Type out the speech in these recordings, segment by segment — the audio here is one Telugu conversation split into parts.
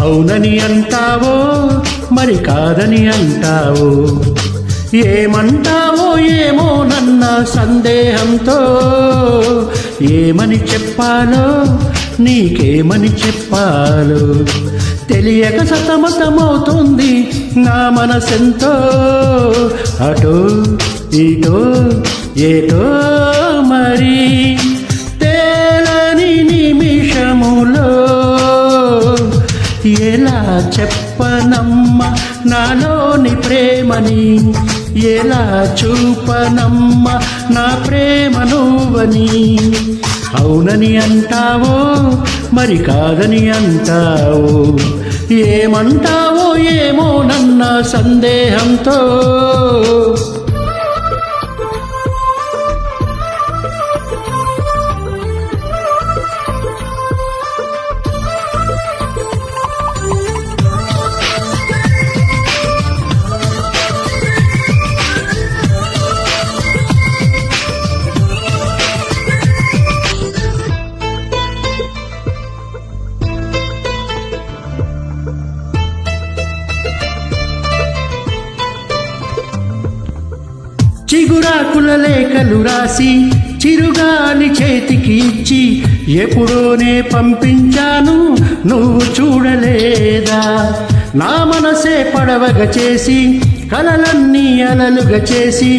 అవునని అంటావో మరి కాదని అంటావో, ఏమంటావో ఏమో నన్న సందేహంతో, ఏమని చెప్పాలో నీకేమని చెప్పాలో తెలియక సతమతమవుతుంది నా మనసెంతో, అటో ఇటో ఏటో మరి తేలని నిమిషములో, ఎలా చెప్పనమ్మ నాలోని ప్రేమని, ఎలా చూపనమ్మ నా ప్రేమ నువ్వని. అవునని అంటావో మరి కాదని అంటావో, ఏమంటావో ఏమో నన్న సందేహంతో. చిగురాకుల లేఖలు రాసి చిరుగాలి చేతికి ఇచ్చి ఎప్పుడోనే పంపించాను నువ్వు చూడలేదా, నా మనసే పడవగా చేసి కలలన్నీ అలలుగా చేసి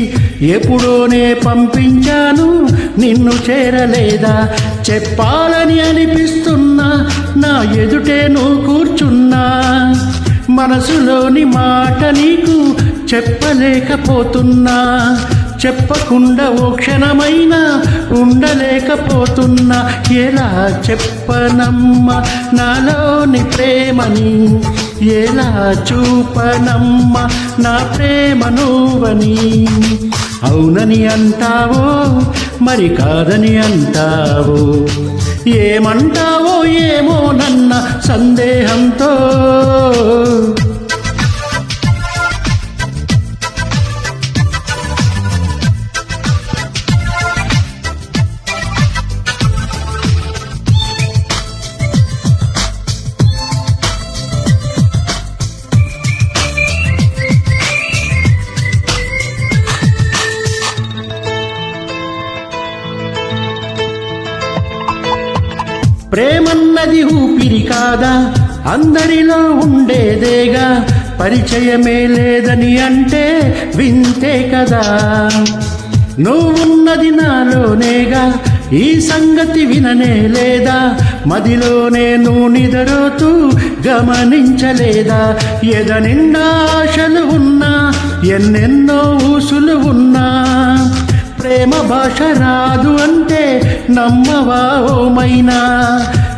ఎప్పుడోనే పంపించాను నిన్ను చేరలేదా. చెప్పాలని అనిపిస్తున్నా నా ఎదుటే నువ్వు కూర్చున్నా, మనసులోని మాట నీకు చెప్పలేకపోతున్నా, చెప్పకుండా ఓ క్షణమైనా ఉండలేకపోతున్నా. ఎలా చెప్పనమ్మ నాలోని ప్రేమని, ఎలా చూపనమ్మ నా ప్రేమ నువ్వని. అవునని అంటావో మరి కాదని అంటావో, ఏమంటావో ఏమో నన్న సందేహంతో. ప్రేమన్నది ఊపిరి కాదా, అందరిలో ఉండేదేగా, పరిచయమే లేదని అంటే వింతే కదా. నువ్వున్నది నాలోనేగా, ఈ సంగతి విననే లేదా, మదిలోనే నువ్వు నిదరోతూ గమనించలేదా. ఎదనిండా ఆశలు ఉన్నా ఎన్నెన్నో ఊసులు ఉన్నా, ప్రేమ భాష రాదు అంటే నమ్మవా ఓమైనా,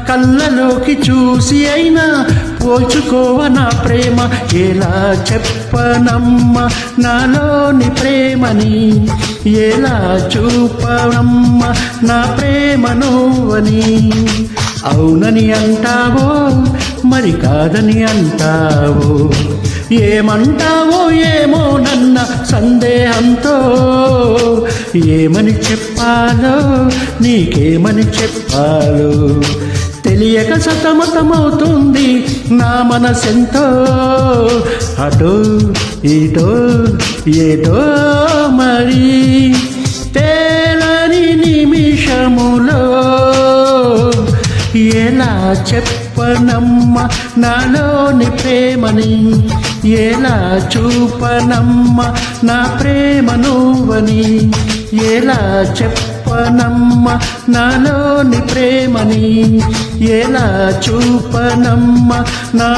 కళ్ళలోకి చూసి అయినా పోల్చుకోవ నా ప్రేమ. ఎలా చెప్పనమ్మ నాలోని ప్రేమని, ఎలా చూపనమ్మ నా ప్రేమ నువ్వని. అవునని అంటావో మరి కాదని అంటావో, ఏమంటావో ఏమో నన్న సందేహంతో. ఏమని చెప్పాలో నీకేమని చెప్పాలో తెలియక సతమతమవుతుంది నా మనసెంతో, అటో ఇటో ఏటో మరి తేలని నిమిషములో, ఎలా చెప్పనమ్మ నాలోని ప్రేమని, ఎలా చూపనమ్మ నా ప్రేమ నువ్వని. ఎలా చెప్పనమ్మ నాలోని ప్రేమని, ఎలా చూపనమ్మ నా